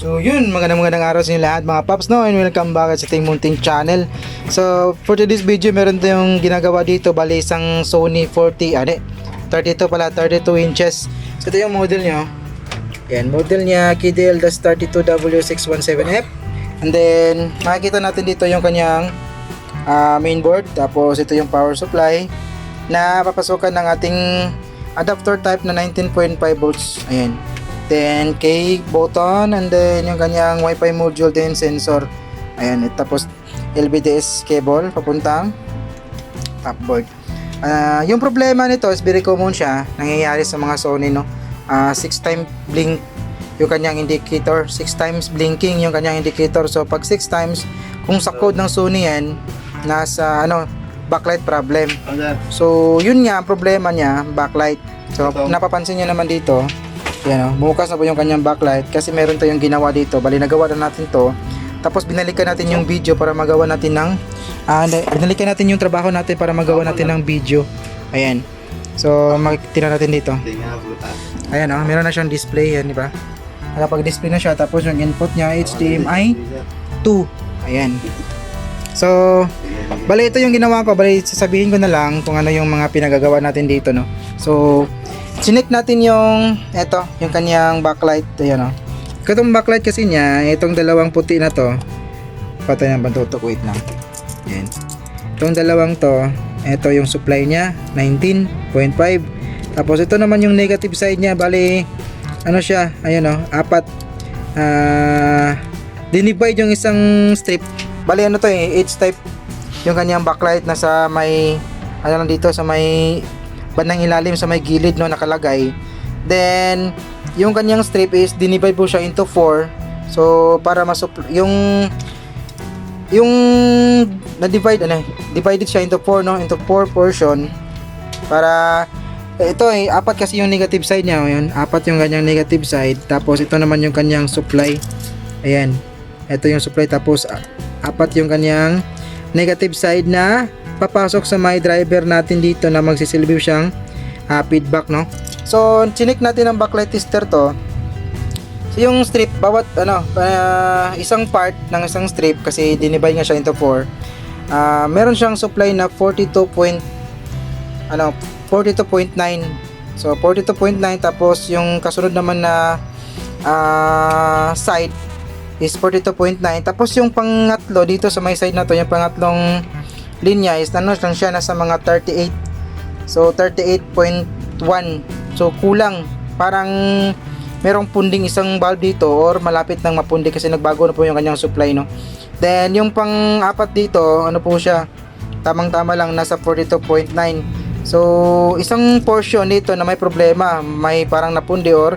So yun, magandang araw sa inyo lahat mga paps, no, and welcome back sa ating munting channel. So for today's video, meron tayong ginagawa dito, bali isang Sony 32 inches. So ito yung model nyo. Yan, model nya KDL-32W617F. And then makikita natin dito yung kanyang mainboard. Tapos ito yung power supply na papasokan ng ating adapter type na 19.5 volts. Ayan. Then K button, and then yung kanyang Wi-Fi module din, sensor. Ayan, tapos LVDS cable papuntang upboard. Yung problema nito is very common siya, nangyayari sa mga Sony, no. 6 times blink yung kanyang indicator, 6 times blinking yung kanyang indicator. So pag 6 times, kung sa code ng Sony yan, nasa backlight problem. So yun nga ang problema niya, backlight. So napapansin niyo naman dito, yan, bumukas na po yung kanyang backlight kasi meron tayong ginawa dito. Bali nagawa na natin to, tapos binalikan natin yung video para magawa natin ng binalikan natin yung trabaho natin para magawa natin ng video. Ayan, so makikita natin dito. Ayan, meron na siyang display, yan, di ba? Nakapag-display na siya, tapos yung input niya HDMI 2. Ayan. So bali ito yung ginawa ko. Bali sasabihin ko na lang kung ano yung mga pinagagawa natin dito, no. So sinek natin yung yung kanyang backlight. Ayan, itong backlight kasi niya, itong dalawang puti na to, patay ng bantutok, wait lang. Ayan, itong dalawang to, ito yung supply niya 19.5. tapos ito naman yung negative side niya. Bali siya, ayan, apat. Dinivide yung isang strip. Bali H-type yung kanyang backlight, nasa may lang dito sa may bandang ilalim, sa may gilid, no, nakalagay. Then yung kanyang strip is dinivide po siya into 4. So para yung na-divide divided siya into 4, no, into 4 portion. Para ito apat kasi yung negative side niya, yun, apat yung kanyang negative side. Tapos ito naman yung kanyang supply. Ayan, ito yung supply, tapos apat yung kanyang negative side na papasok sa my driver natin dito na magsisilbi siyang feedback, no. So chinik natin ang backlight tester to. So yung strip, bawat isang part ng isang strip, kasi dinivide nga siya into 4, meron siyang supply na 42.9. So 42.9, tapos yung kasunod naman na side is 42.9. tapos yung pangatlo dito sa may side na to, yung pangatlong linya is lang siya, nasa mga 38. So 38.1. So kulang, parang merong punding isang valve dito, or malapit nang mapundi kasi nagbago na po yung kanyang supply, no. Then yung pang-apat dito, po siya, tamang-tama lang, nasa 42.9. So isang portion dito na may problema, may parang napundi or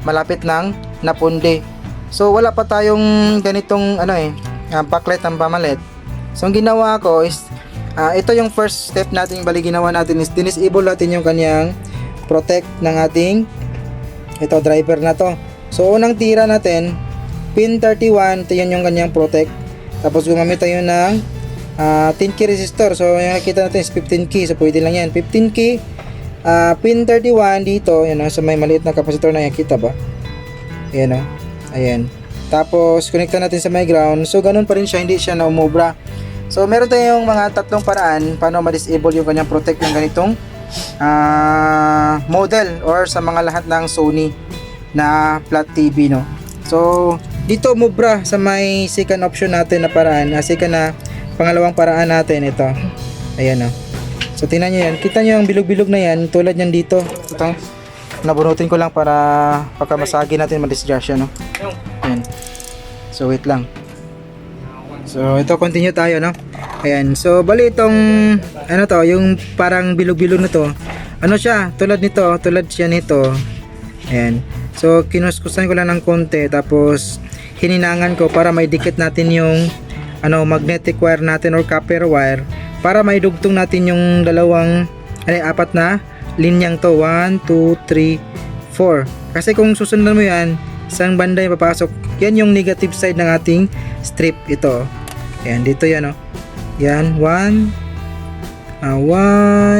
malapit nang napundi. So wala pa tayong ganitong backlight ng pamalit. So ang ginawa ko is ito yung first step natin. Bali ginawa natin is dinisable natin yung kanyang protect ng ating driver na to. So unang tira natin, pin 31, ito yun yung kanyang protect. Tapos gumamit tayo ng 10 key resistor. So yung nakita natin is 15 key, so pwede lang yan, 15 key. Pin 31 dito, yun, sa may maliit na capacitor na yan, kita ba? Ayan, ayan. Tapos connecta natin sa may ground. So ganun pa rin siya, hindi siya na umubra. So meron tayong mga tatlong paraan paano ma-disable yung kanyang protect ng ganitong model, or sa mga lahat ng Sony na flat TV, no. So dito umubra sa may second option natin na paraan, pangalawang paraan natin, ito. Ayan, so tingnan nyo yan, kita nyo yung bilog-bilog na yan, tulad yan dito. Ito, nabunutin ko lang para pagkamasagi natin ma-disjust siya, no. Ayan. So wait lang. So ito, continue tayo, no. Ayan, so bali itong yung parang bilog-bilog na to, siya, tulad siya nito. Ayan. So kinuskusan ko lang ng konti, tapos hininangan ko para may dikit natin yung magnetic wire natin or copper wire, para may dugtong natin yung dalawang apat na linyang to, 1, 2, 3, 4. Kasi kung susundan mo yan, isang banda yung papasok, yan yung negative side ng ating strip. Ito, ayan, dito yan, yan, 1,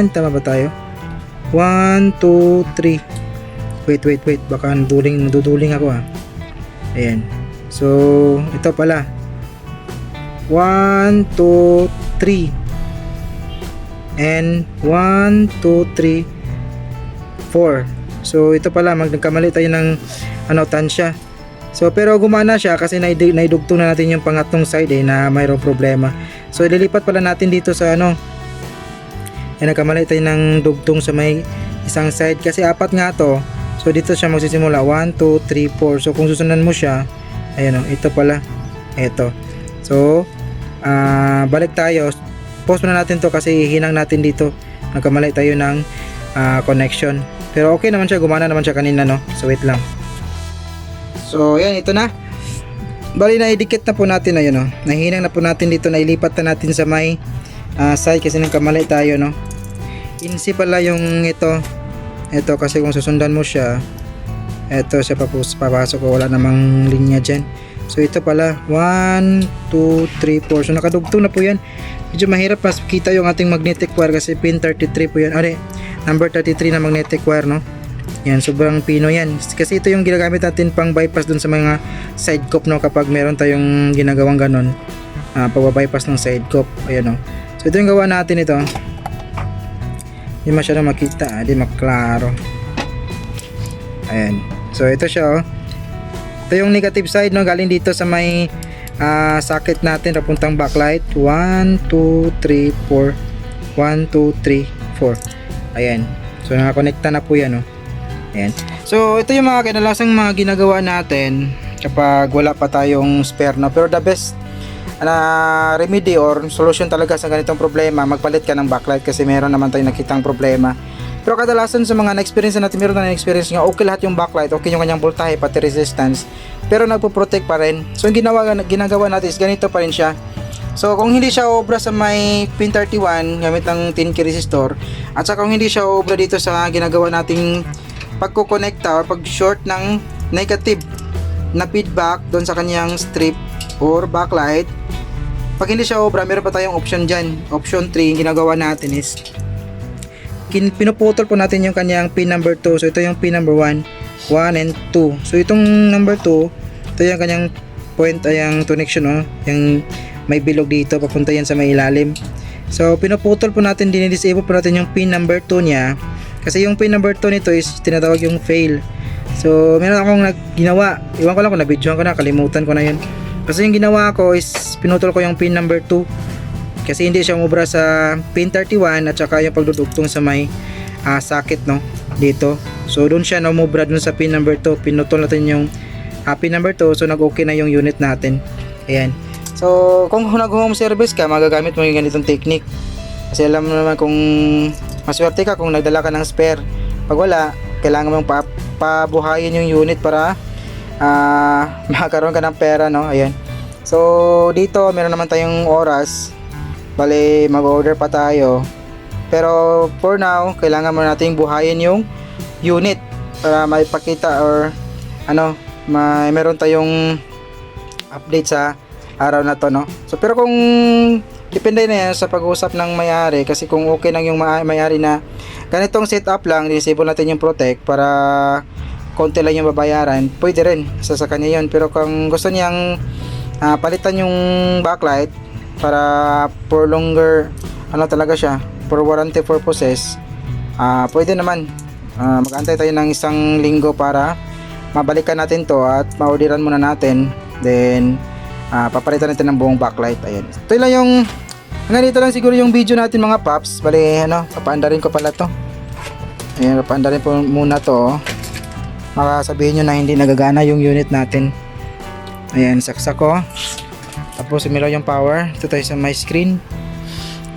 tama ba tayo? 1, 2, 3. Wait. Baka naduduling ako Ayan. So, ito pala. 1, 2, 3. And 1, 2, 3, 4. So, ito pala. Nagkamali tayo ng tansya. So, pero gumana siya kasi naidugtong na natin yung pangatlong side na mayroong problema. So, ililipat pala natin dito sa nagkamali tayo ng dugtong sa may isang side kasi apat nga to. So, dito siya magsisimula. 1, 2, 3, 4. So, kung susundan mo siya, ayan ito pala. Ito. So, balik tayo. Pause muna natin to kasi hinang natin dito. Nagkamali tayo ng connection. Pero okay naman siya. Gumana naman siya kanina, no? So, wait lang. So, yan, ito na. Bali, naidikit na po natin, ayun, no? Nahinang na po natin dito, nailipat na natin sa may side kasi nagkamali tayo, no? Insi pala yung ito kasi kung susundan mo siya, ito siya papasok ko, wala namang linya dyan. So, ito pala, 1, 2, 3, 4. So, nakadugtong na po yan. Medyo mahirap mas kita yung ating magnetic wire kasi pin 33 po yan. Number 33 na magnetic wire, no? Yan, sobrang pino yan. Kasi ito yung ginagamit natin pang bypass dun sa mga side cup, no? Kapag meron tayong ginagawang ganon, pagbabypass ng side cup. Ayan, no? So, ito yung gawa natin ito. Hindi masyado makita, hindi maklaro. Ayan. So, ito siya, Ito yung negative side, no? Galing dito sa may socket natin, papuntang backlight. 1, 2, 3, 4. 1, 2, 3, 4. Ayan. So, nakakonekta na po yan, no? Ayan. So, ito yung mga kadalasang mga ginagawa natin kapag wala pa tayong spare, no? Pero the best remedy or solution talaga sa ganitong problema, magpalit ka ng backlight kasi meron naman tayong nakitang problema. Pero kadalasan sa mga na-experience natin, meron na na-experience nga okay lahat yung backlight, okay yung kanyang voltahe pati resistance, pero nagpo-protect pa rin. So, yung ginagawa natin is ganito pa rin siya. So, kung hindi siya obra sa may pin 31 gamit ng 10K resistor, at saka kung hindi siya obra dito sa ginagawa nating pagko-connecta or pag-short ng negative na feedback doon sa kanyang strip or backlight, pag hindi siya obra, meron pa tayong option dyan. Option 3, yung ginagawa natin is pinuputol po natin yung kanyang pin number 2. So, ito yung pin number 1 and 2. So, itong number 2, ito yung kanyang point, yung connection, no? Yung may bilog dito, papunta yan sa may ilalim. So, pinuputol po natin, dinidisable po natin yung pin number 2 niya. Kasi yung pin number 2 nito is tinatawag yung fail. So, meron akong ginawa. Iwan ko lang kung na-videoan ko na, kalimutan ko na yun. Kasi yung ginawa ko is pinutol ko yung pin number 2 kasi hindi siya umubra sa pin 31 at saka yung pagdudugtong sa may socket, no, dito. So doon siya umubra dun sa pin number 2. Pinutol natin yung pin number 2, so nag-okay na yung unit natin. Ayan. So kung nag-home service ka, magagamit mo yung ganitong technique. Kasi alam mo naman kung maswerte ka kung nagdala ka ng spare. Pag wala, kailangan mong pabuhayin yung unit para makakaroon ka ng pera, no? Ayan. So, dito meron naman tayong oras. Bale, mag-order pa tayo. Pero for now, kailangan muna nating buhayin yung unit para maipakita or meron tayong update sa araw na to, no? So, pero kung depende na yan sa pag-uusap ng may-ari, kasi kung okay lang yung may-ari na ganitong setup lang, disable natin yung protect para konti lang yung babayaran, pwede rin sa kanya yun. Pero kung gusto niyang palitan yung backlight para for longer, talaga siya, for warranty purposes, pwede naman. Mag-antay tayo ng 1 linggo para mabalikan natin to at ma-orderan muna natin, then papalitan natin ng buong backlight. Ayan. Ito lang yung hanggang dito lang siguro yung video natin, mga paps. Bali, papaandarin ko pala to. Ayan, papaandarin po muna to. Makasabihin nyo na hindi nagagana yung unit natin. Ayan, saksak ko. Tapos sumilaw yung power. Ito tayo sa my screen.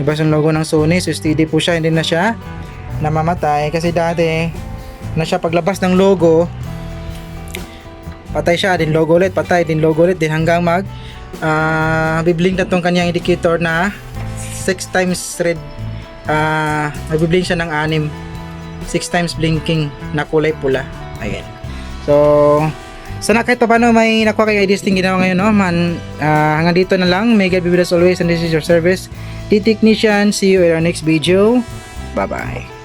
Iba yung logo ng Sony. So steady po siya, hindi na siya namamatay. Kasi dati na siya paglabas ng logo, patay siya, din logo ulit, patay, din logo ulit, din hanggang biblink na tong kanyang indicator na 6 times red. Magbiblink siya ng 6 times blinking na kulay pula. Ayan. So, sana kahit pa paano may nakuha kayo ideas ting ginawa ngayon, no? Hanggang dito na lang. May God be with us always, and this is your service, the technician. See you in our next video. Bye-bye.